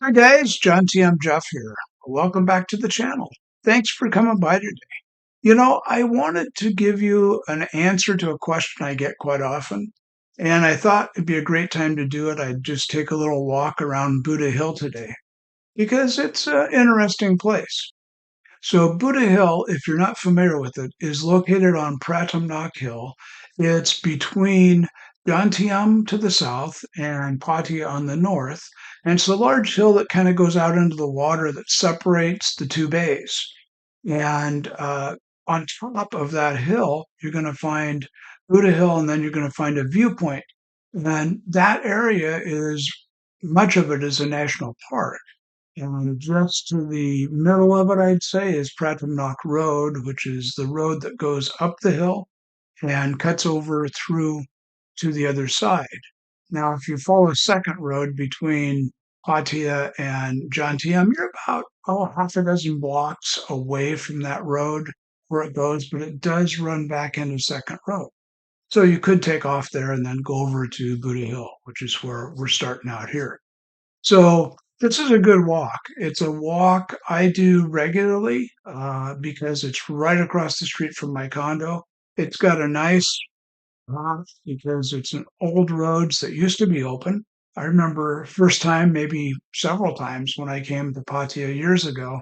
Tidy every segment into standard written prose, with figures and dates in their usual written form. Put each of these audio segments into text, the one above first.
Hi guys, John T. I'm Jeff here. Welcome back to the channel. Thanks for coming by today. I wanted to give you an answer to a question I get quite often, and I thought it'd be a great time to do it. I'd just take a little walk around Buddha Hill today because it's an interesting place. So Buddha Hill, if you're not familiar with it, is located on Pratumnak Hill. It's between Jomtien to the south and Pattaya on the north. And it's a large hill that kind of goes out into the water that separates the two bays. And on top of that hill, you're going to find Buddha Hill, and then you're going to find a viewpoint. And that area is, much of it is a national park. And just to the middle of it, I'd say, is Pratumnak Road, which is the road that goes up the hill and cuts over through to the other side. Now, if you follow a second road between Pattaya and Jomtien, you're about half a dozen blocks away from that road where it goes, but it does run back into second road. So you could take off there and then go over to Buddha Hill, which is where we're starting out here. So this is a good walk. It's a walk I do regularly because it's right across the street from my condo. It's got a nice path because it's an old roads that used to be open. I remember first time, maybe several times when I came to Pattaya years ago,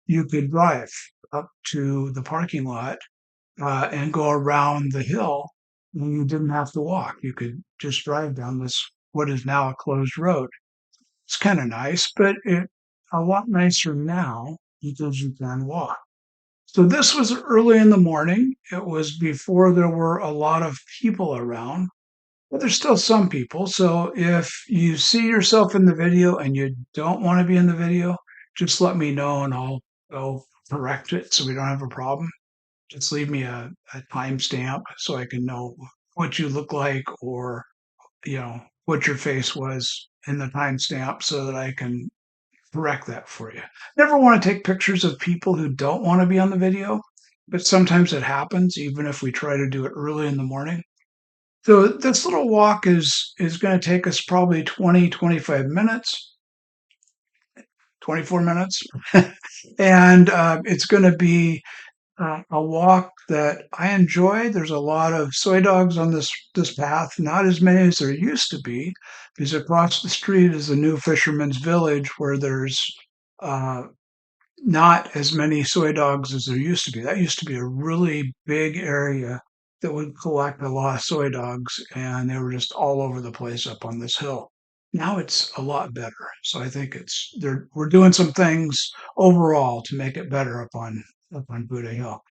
you could drive up to the parking lot and go around the hill. And you didn't have to walk. You could just drive down this, what is now a closed road. It's kind of nice, but it's a lot nicer now because you can walk. So this was early in the morning. It was before there were a lot of people around, but there's still some people. So if you see yourself in the video and you don't want to be in the video, just let me know and I'll correct it so we don't have a problem. Just leave me a timestamp so I can know what you look like, or what your face was in the timestamp so that I can correct that for you. Never want to take pictures of people who don't want to be on the video, but sometimes it happens, even if we try to do it early in the morning. So this little walk is going to take us probably 25 minutes, 24 minutes, and it's going to be a walk that I enjoy. There's a lot of soy dogs on this path, not as many as there used to be, because across the street is the new fisherman's village where there's uh, not as many soy dogs as there used to be. That used to be a really big area that would collect a lot of soy dogs, and they were just all over the place up on this hill. Now it's a lot better. So I think we're doing some things overall to make it better up on Buddha Hill.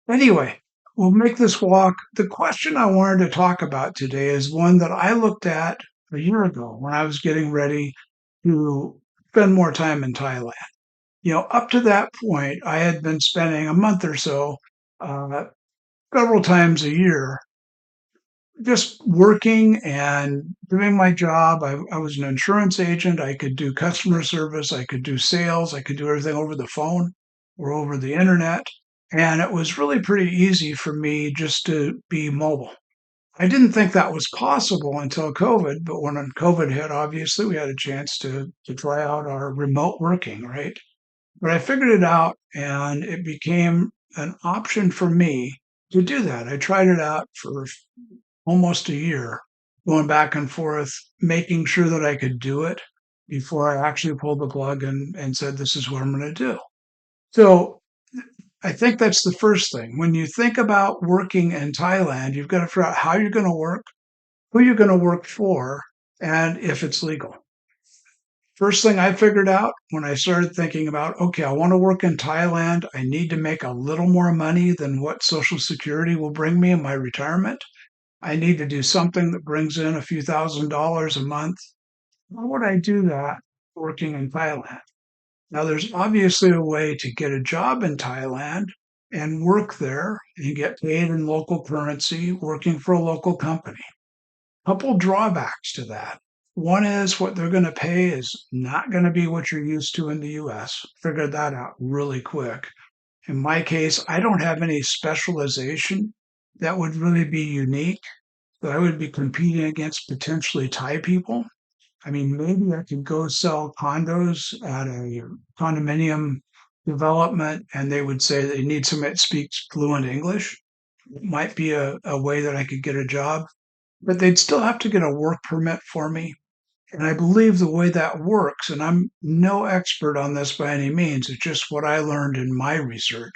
Anyway, we'll make this walk. The question I wanted to talk about today is one that I looked at a year ago when I was getting ready to spend more time in Thailand. Up to that point, I had been spending a month or so, uh, several times a year, just working and doing my job. I was an insurance agent. I could do customer service. I could do sales. I could do everything over the phone or over the internet. And it was really pretty easy for me just to be mobile. I didn't think that was possible until COVID, but when COVID hit, obviously we had a chance to try out our remote working, right? But I figured it out and it became an option for me to do that. I tried it out for almost a year, going back and forth, making sure that I could do it before I actually pulled the plug and said, this is what I'm going to do. So I think that's the first thing. When you think about working in Thailand, you've got to figure out how you're going to work, who you're going to work for, and if it's legal. First thing I figured out when I started thinking about, okay, I want to work in Thailand. I need to make a little more money than what Social Security will bring me in my retirement. I need to do something that brings in a few $1,000s a month. How would I do that working in Thailand? Now, there's obviously a way to get a job in Thailand and work there and get paid in local currency working for a local company. Couple drawbacks to that. One is what they're going to pay is not going to be what you're used to in the US. Figured that out really quick. In my case, I don't have any specialization that would really be unique. that I would be competing against potentially Thai people. I mean, maybe I could go sell condos at a condominium development and they would say they need somebody that speaks fluent English. It might be a way that I could get a job, but they'd still have to get a work permit for me. And I believe the way that works, and I'm no expert on this by any means, it's just what I learned in my research.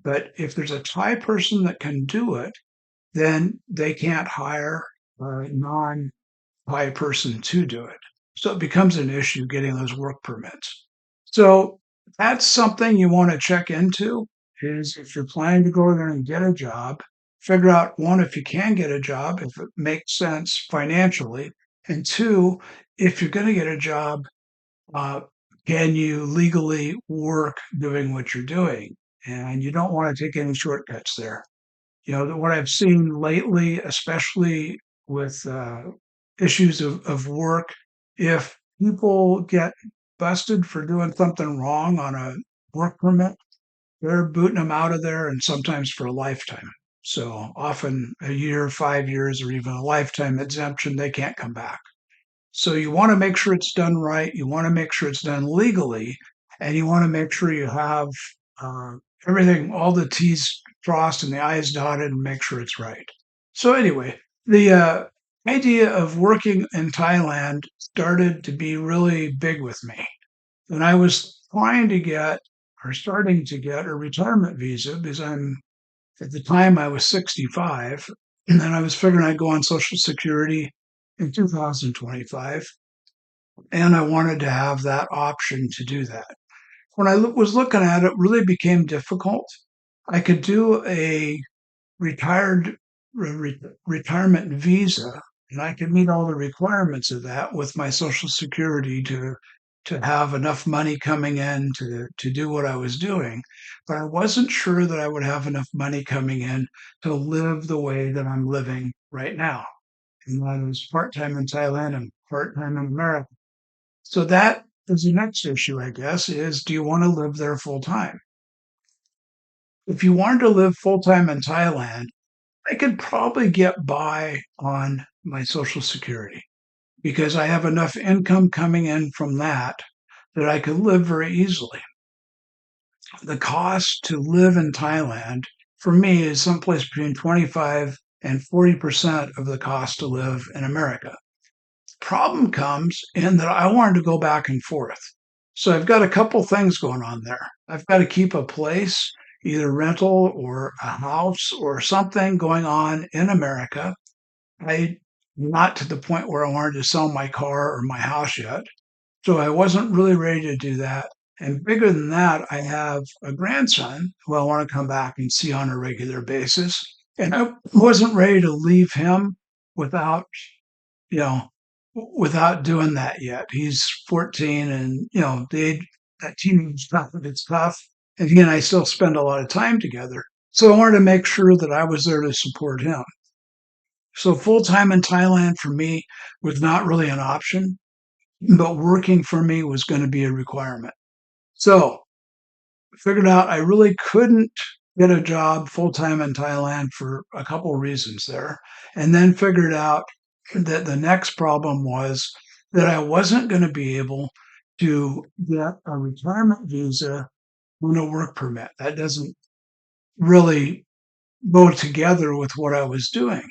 But if there's a Thai person that can do it, then they can't hire a non Thai person to do it. So it becomes an issue getting those work permits. So that's something you want to check into is if you're planning to go there and get a job, figure out one, if you can get a job, if it makes sense financially, and two, if you're going to get a job, uh, can you legally work doing what you're doing? And you don't want to take any shortcuts there. You know, what I've seen lately, especially with issues of work, if people get busted for doing something wrong on a work permit, they're booting them out of there and sometimes for a lifetime. So often a year, 5 years, or even a lifetime exemption, they can't come back. So you want to make sure it's done right. You want to make sure it's done legally, and you want to make sure you have uh, everything, all the T's crossed and the I's dotted, and make sure it's right. So anyway, the idea of working in Thailand started to be really big with me, and I was trying to get or starting to get a retirement visa because I'm at the time I was 65, and then I was figuring I'd go on Social Security in 2025, and I wanted to have that option to do that. When I was looking at it, it really became difficult. I could do a retired retirement visa, and I could meet all the requirements of that with my Social Security to have enough money coming in to do what I was doing. But I wasn't sure that I would have enough money coming in to live the way that I'm living right now. And that is part time in Thailand and part time in America. So that is the next issue, I guess, is do you want to live there full time? If you wanted to live full time in Thailand, I could probably get by on my Social Security because I have enough income coming in from that that I could live very easily. The cost to live in Thailand for me is someplace between 25 and 40% of the cost to live in America. Problem comes in that I wanted to go back and forth. So I've got a couple things going on there. I've got to keep a place, either rental or a house or something going on in America. I not to the point where I wanted to sell my car or my house yet. So I wasn't really ready to do that. And bigger than that, I have a grandson who I want to come back and see on a regular basis. And I wasn't ready to leave him without, you know, without doing that yet. He's 14 and, the age, that teenage stuff, it's tough. And he and I still spend a lot of time together. So I wanted to make sure that I was there to support him. So full time in Thailand for me was not really an option, but working for me was going to be a requirement. So I figured out I really couldn't get a job full time in Thailand for a couple of reasons there. And then figured out that the next problem was that I wasn't going to be able to get a retirement visa on a work permit. That doesn't really go together with what I was doing.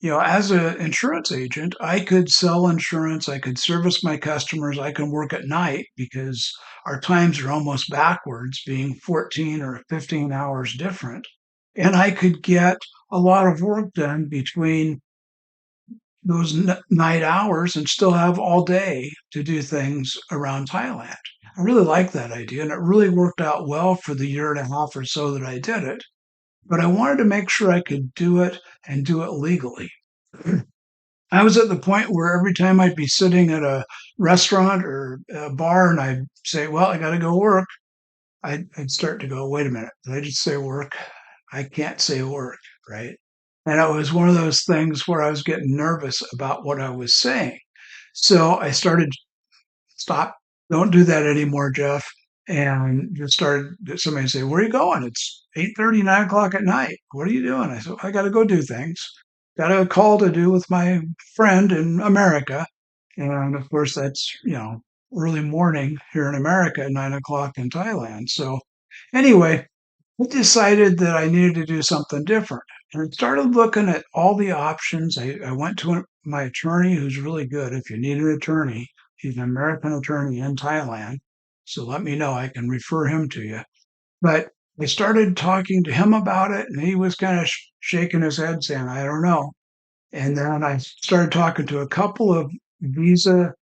As an insurance agent, I could sell insurance, I could service my customers, I can work at night because our times are almost backwards, being 14 or 15 hours different. And I could get a lot of work done between those night hours and still have all day to do things around Thailand. I really like that idea, and it really worked out well for the year and a half or so that I did it. But I wanted to make sure I could do it and do it legally. I was at the point where every time I'd be sitting at a restaurant or a bar and I'd say, well, I got to go work, I'd start to go, wait a minute, did I just say work? I can't say work, right? And it was one of those things where I was getting nervous about what I was saying. So I started, stop, don't do that anymore, Jeff. And just started, somebody say, where are you going? It's 8:30, 9 o'clock at night. What are you doing? I said, I got to go do things. got a call to do with my friend in America. And of course, that's, early morning here in America at 9 o'clock in Thailand. So anyway, I decided that I needed to do something different and I started looking at all the options. I went to my attorney, who's really good. If you need an attorney, he's an American attorney in Thailand. So let me know. I can refer him to you. But I started talking to him about it, and he was kind of shaking his head, saying, I don't know. And then I started talking to a couple of visa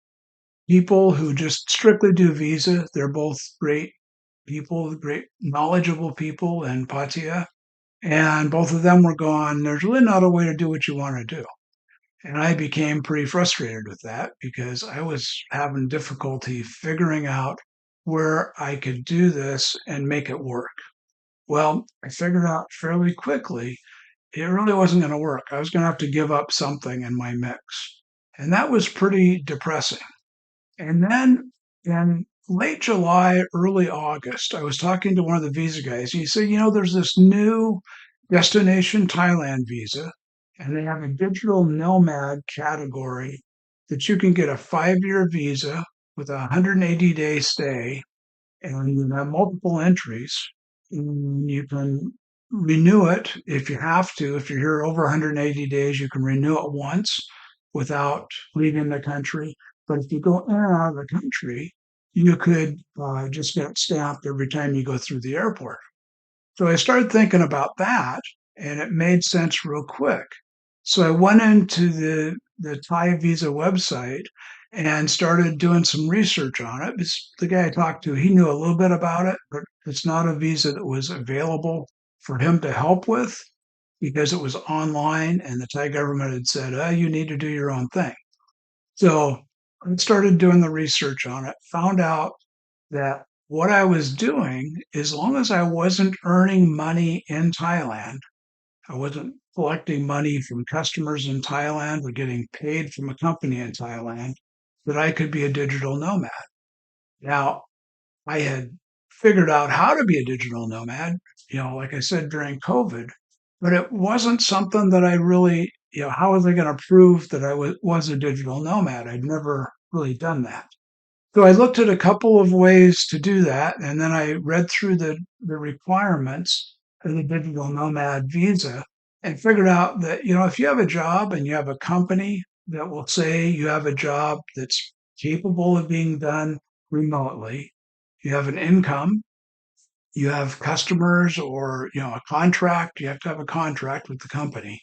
people who just strictly do visa. They're both great people, great knowledgeable people in Pattaya. And both of them were gone. There's really not a way to do what you want to do. And I became pretty frustrated with that because I was having difficulty figuring out where I could do this and make it work. Well, I figured out fairly quickly it really wasn't going to work. I was going to have to give up something in my mix. And that was pretty depressing. And then in late July, early August, I was talking to one of the visa guys. He said, there's this new destination Thailand visa, and they have a digital nomad category that you can get a 5-year visa with a 180-day stay, and you have multiple entries. And you can renew it if you have to. If you're here over 180 days, you can renew it once without leaving the country. But if you go in and out of the country, you could just get it stamped every time you go through the airport. So I started thinking about that, and it made sense real quick. So I went into the Thai visa website and started doing some research on it. The guy I talked to, he knew a little bit about it, but it's not a visa that was available for him to help with because it was online and the Thai government had said, you need to do your own thing. So I started doing the research on it, found out that what I was doing, as long as I wasn't earning money in Thailand, I wasn't collecting money from customers in Thailand or getting paid from a company in Thailand, that I could be a digital nomad. Now, I had figured out how to be a digital nomad, like I said, during COVID, but it wasn't something that I really, how was I going to prove that I was a digital nomad? I'd never really done that. So I looked at a couple of ways to do that, and then I read through the requirements of the digital nomad visa and figured out that, if you have a job and you have a company that will say you have a job that's capable of being done remotely, you have an income, you have customers or, a contract, you have to have a contract with the company,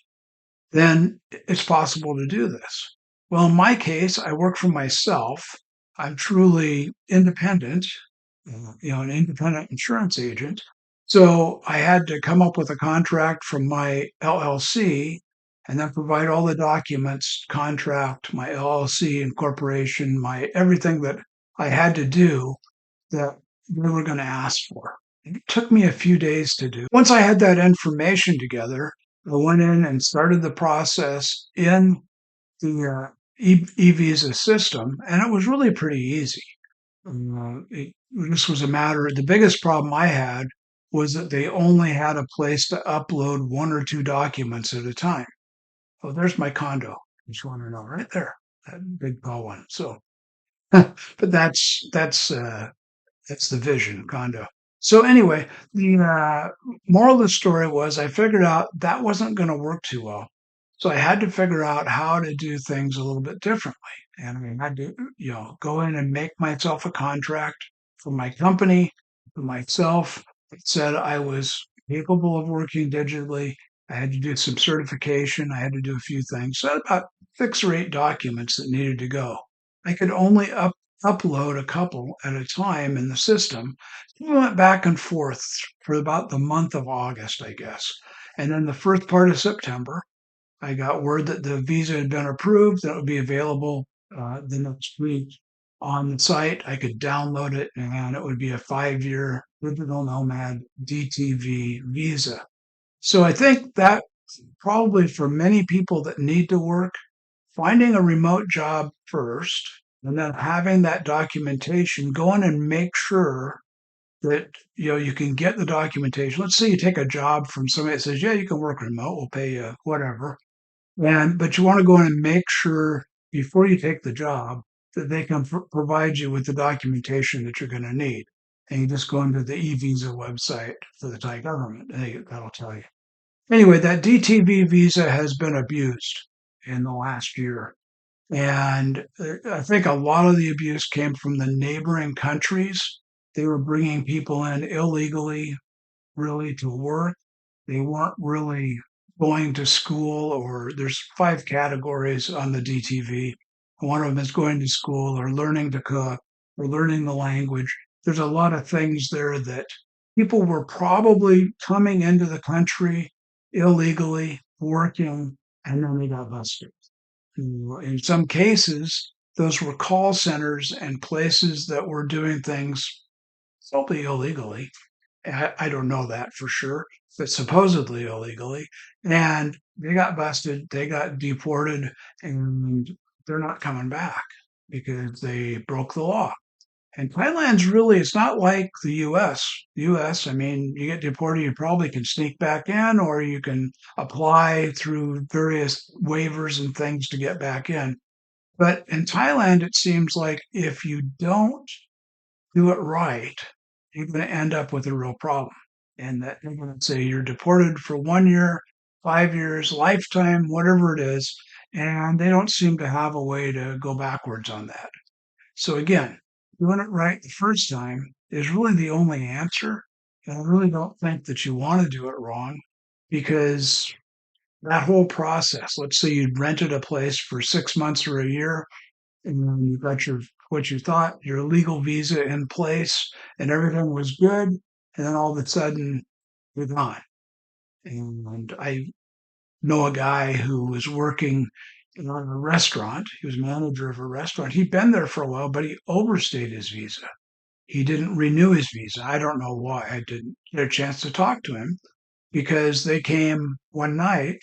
then it's possible to do this. Well, in my case, I work for myself. I'm truly independent, an independent insurance agent. So I had to come up with a contract from my LLC and then provide all the documents, contract, my LLC incorporation, my everything that I had to do that they were going to ask for. It took me a few days to do. Once I had that information together, I went in and started the process in the e-visa system, and it was really pretty easy. This was a matter. The biggest problem I had was that they only had a place to upload one or two documents at a time. Oh, there's my condo. Just want to know right there, that big tall one. So, but that's the vision condo. So anyway, the moral of the story was I figured out that wasn't going to work too well. So I had to figure out how to do things a little bit differently. And I had to, go in and make myself a contract for my company, for myself. It said I was capable of working digitally. I had to do some certification. I had to do a few things. So I had about 6 or 8 documents that needed to go. I could only upload a couple at a time in the system. We went back and forth for about the month of August, I guess. And then the first part of September, I got word that the visa had been approved, that it would be available the next week on the site. I could download it, and it would be a 5-year digital nomad DTV visa. So I think that probably for many people that need to work, finding a remote job first, and then having that documentation, go in and make sure that you can get the documentation. Let's say you take a job from somebody that says, "Yeah, you can work remote. We'll pay you whatever." But you want to go in and make sure before you take the job that they can provide you with the documentation that you're going to need. And you just go into the e-visa website for the Thai government, and that'll tell you. Anyway, that DTV visa has been abused in the last year. And I think a lot of the abuse came from the neighboring countries. They were bringing people in illegally, really, to work. They weren't really going to school, or there's 5 categories on the DTV. One of them is going to school or learning to cook or learning the language. There's a lot of things there that people were probably coming into the country illegally, working, and then they got busted. In some cases, those were call centers and places that were doing things probably illegally. I don't know that for sure, but supposedly illegally. And they got busted, they got deported, and they're not coming back because they broke the law. And Thailand's really, it's not like the US. US, I mean, you get deported, you probably can sneak back in, or you can apply through various waivers and things to get back in. But in Thailand, it seems like if you don't do it right, you're going to end up with a real problem. And that they're going to say you're deported for 1 year, 5 years, lifetime, whatever it is. And they don't seem to have a way to go backwards on that. So again, doing it right the first time is really the only answer. And I really don't think that you want to do it wrong, because that whole process, let's say you rented a place for 6 months or a year, and you got your what you thought your legal visa in place and everything was good, and then all of a sudden you're gone. And I know a guy who was working in a restaurant. He was manager of a restaurant. He'd been there for a while, but he overstayed his visa. He didn't renew his visa. I don't know why. I didn't get a chance to talk to him, because they came one night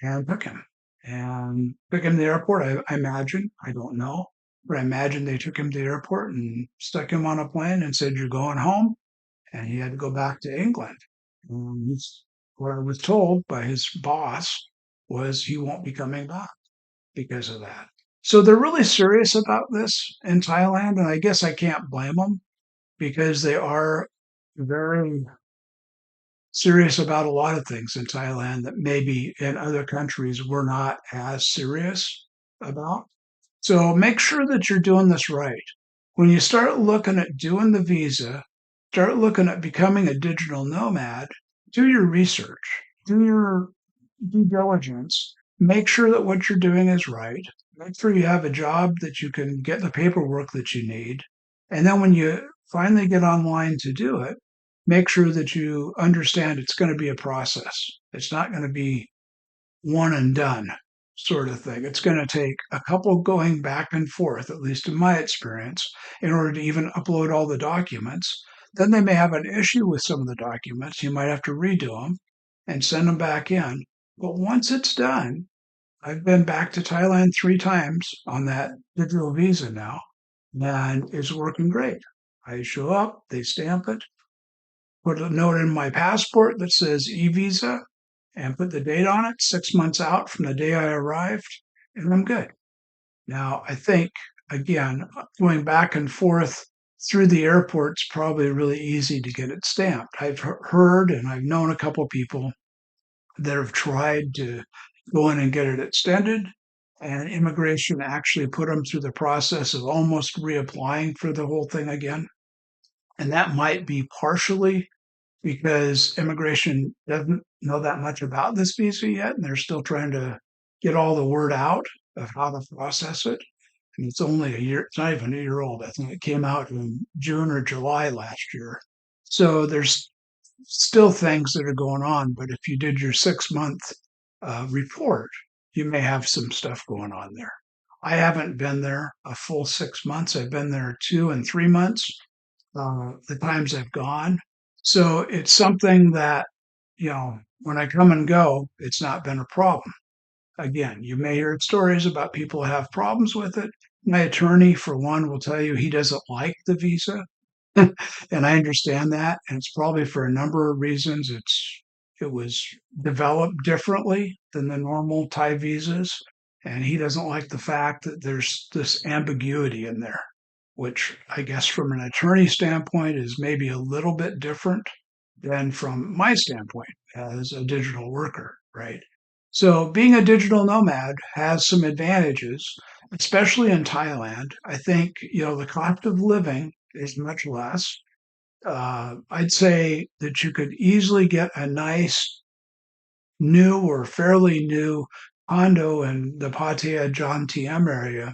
and took him to the airport. I imagine, I don't know, but I imagine they took him to the airport and stuck him on a plane and said, "You're going home." And he had to go back to England. What I was told by his boss was he won't be coming back because of that. So they're really serious about this in Thailand. And I guess I can't blame them, because they are very serious about a lot of things in Thailand that maybe in other countries we're not as serious about. So make sure that you're doing this right. When you start looking at doing the visa, start looking at becoming a digital nomad, do your research, do your due diligence, make sure that what you're doing is right, make sure you have a job that you can get the paperwork that you need. And then when you finally get online to do it, make sure that you understand it's going to be a process. It's not going to be one and done sort of thing. It's going to take a couple going back and forth, at least in my experience, in order to even upload all the documents. Then they may have an issue with some of the documents. You might have to redo them and send them back in. But once it's done, I've been back to Thailand 3 times on that digital visa now, and it's working great. I show up, they stamp it, put a note in my passport that says e-visa, and put the date on it, 6 months out from the day I arrived, and I'm good. Now, I think, again, going back and forth through the airport's probably really easy to get it stamped. I've heard and I've known a couple people that have tried to go in and get it extended, and immigration actually put them through the process of almost reapplying for the whole thing again. And that might be partially because immigration doesn't know that much about this visa yet, and they're still trying to get all the word out of how to process it. And it's only a year, it's not even a year old. I think it came out in June or July last year. So there's still things that are going on, but if you did your 6 month report, you may have some stuff going on there. I haven't been there a full 6 months. I've been there 2 and 3 months, the times I've gone. So it's something that, when I come and go, it's not been a problem. Again, you may hear stories about people who have problems with it. My attorney, for one, will tell you he doesn't like the visa. And I understand that. And it's probably for a number of reasons. It was developed differently than the normal Thai visas, and he doesn't like the fact that there's this ambiguity in there, which I guess from an attorney standpoint is maybe a little bit different than from my standpoint as a digital worker, right? So being a digital nomad has some advantages, especially in Thailand. I think, the cost of living is much less. I'd say that you could easily get a nice new or fairly new condo in the Pattaya and Jomtien area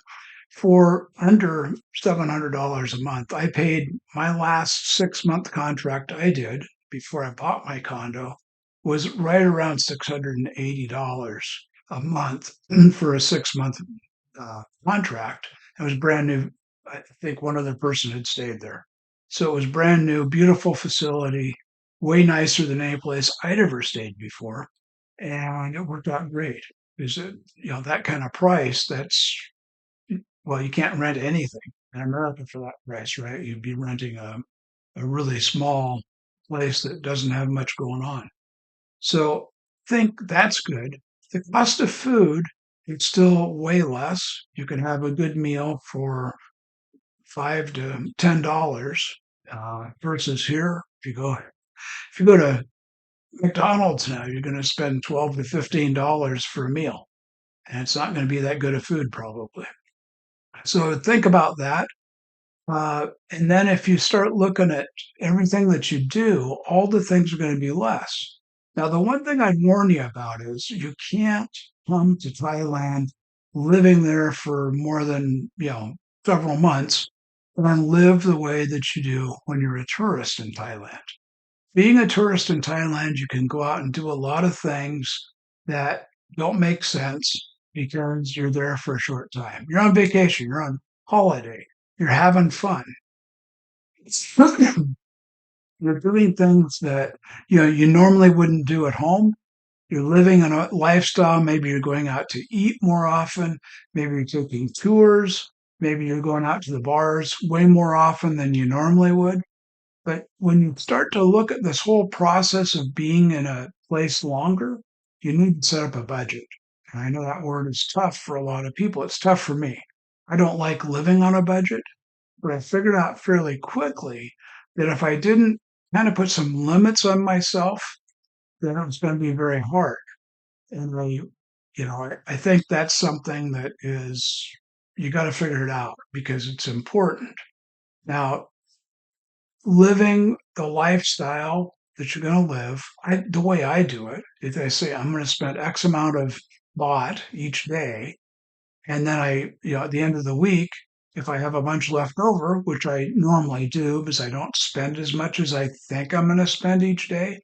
for under $700 a month. I paid my last 6-month contract I did before I bought my condo was right around $680 a month for a 6-month contract. It was brand new. I think one other person had stayed there. So it was brand new, beautiful facility, way nicer than any place I'd ever stayed before. And it worked out great. Is it, that kind of price, well, you can't rent anything in America for that price, right? You'd be renting a really small place that doesn't have much going on. So think that's good. The cost of food, it's still way less. You can have a good meal for $5 to $10 versus here. If you go to McDonald's now, you're going to spend $12 to $15 for a meal, and it's not going to be that good of food probably. So think about that. And then if you start looking at everything that you do, all the things are going to be less. Now, the one thing I'd warn you about is you can't come to Thailand living there for more than, several months and live the way that you do when you're a tourist in Thailand. Being a tourist in Thailand, you can go out and do a lot of things that don't make sense because you're there for a short time. You're on vacation, you're on holiday, you're having fun. You're doing things that you normally wouldn't do at home. You're living in a lifestyle. Maybe you're going out to eat more often. Maybe you're taking tours. Maybe you're going out to the bars way more often than you normally would. But when you start to look at this whole process of being in a place longer, you need to set up a budget. And I know that word is tough for a lot of people. It's tough for me. I don't like living on a budget, but I figured out fairly quickly that if I didn't kind of put some limits on myself, then it was going to be very hard. And I think that's something that is, you got to figure it out because it's important. Now, living the lifestyle that you're going to live, the way I do it is I say I'm going to spend X amount of baht each day, and then at the end of the week, if I have a bunch left over, which I normally do because I don't spend as much as I think I'm going to spend each day,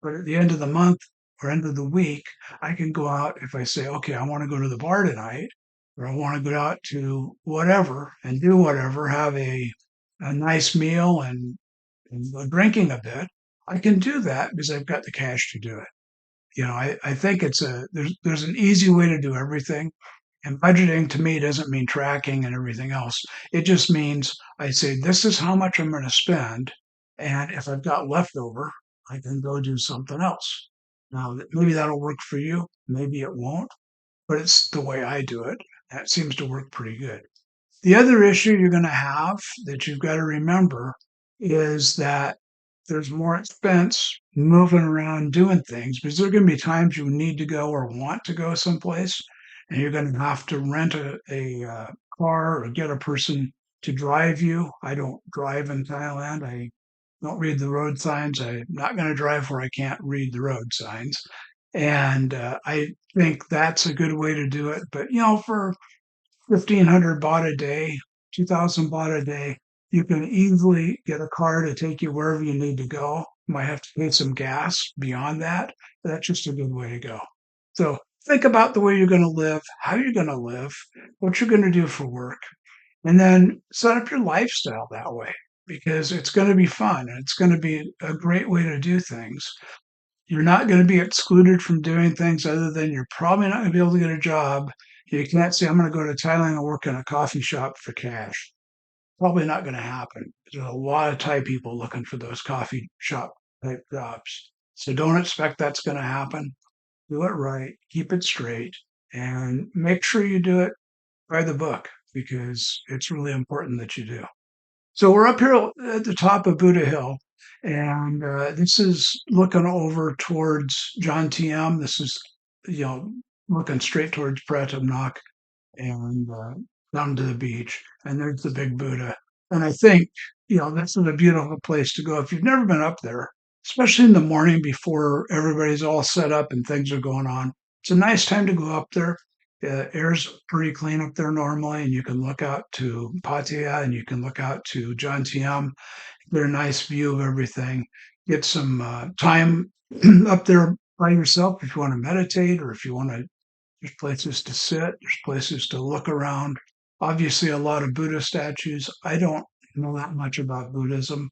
but at the end of the month or end of the week, I can go out if I say, okay, I want to go to the bar tonight, or I want to go out to whatever and do whatever, have a nice meal and drinking a bit. I can do that because I've got the cash to do it. I think there's an easy way to do everything. And budgeting to me doesn't mean tracking and everything else. It just means I say, this is how much I'm going to spend. And if I've got leftover, I can go do something else. Now, maybe that'll work for you. Maybe it won't, but it's the way I do it. That seems to work pretty good. The other issue you're going to have that you've got to remember is that there's more expense moving around doing things because there are going to be times you need to go or want to go someplace, and you're going to have to rent a car or get a person to drive you. I don't drive in Thailand. I don't read the road signs. I'm not going to drive where I can't read the road signs. And I think that's a good way to do it. But, for 1,500 baht a day, 2,000 baht a day, you can easily get a car to take you wherever you need to go. You might have to pay some gas beyond that, but that's just a good way to go. So think about the way you're going to live, how you're going to live, what you're going to do for work, and then set up your lifestyle that way because it's going to be fun and it's going to be a great way to do things. You're not going to be excluded from doing things other than you're probably not going to be able to get a job. You can't say, I'm going to go to Thailand and work in a coffee shop for cash. Probably not going to happen. There's a lot of Thai people looking for those coffee shop type jobs. So don't expect that's going to happen. Do it right, keep it straight, and make sure you do it by the book because it's really important that you do. So we're up here at the top of Buddha Hill, and this is looking over towards Jomtien. This is, you know, looking straight towards Pratamnak and down to the beach. And there's the big Buddha. And I think, this is a beautiful place to go if you've never been up there, especially in the morning before everybody's all set up and things are going on. It's a nice time to go up there. Air's pretty clean up there normally, and you can look out to Pattaya and you can look out to Jomtien, get a nice view of everything. Get some time up there by yourself if you want to meditate or if you want to. There's places to sit, there's places to look around. Obviously, a lot of Buddha statues. I don't know that much about Buddhism,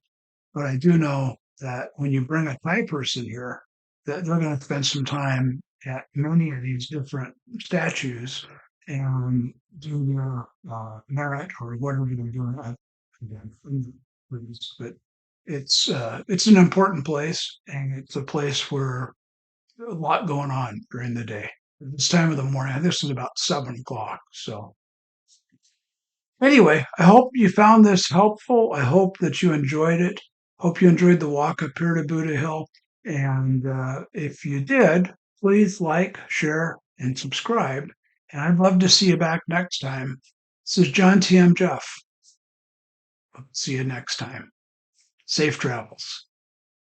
but I do know that when you bring a Thai person here, that they're going to spend some time at many of these different statues and do their merit or whatever they're doing. Again, but it's an important place, and it's a place where a lot going on during the day. This time of the morning, this is about 7 o'clock. So anyway, I hope you found this helpful. I hope that you enjoyed it. Hope you enjoyed the walk up here to Buddha Hill. And if you did, please like, share, and subscribe. And I'd love to see you back next time. This is John T.M. Jeff. See you next time. Safe travels.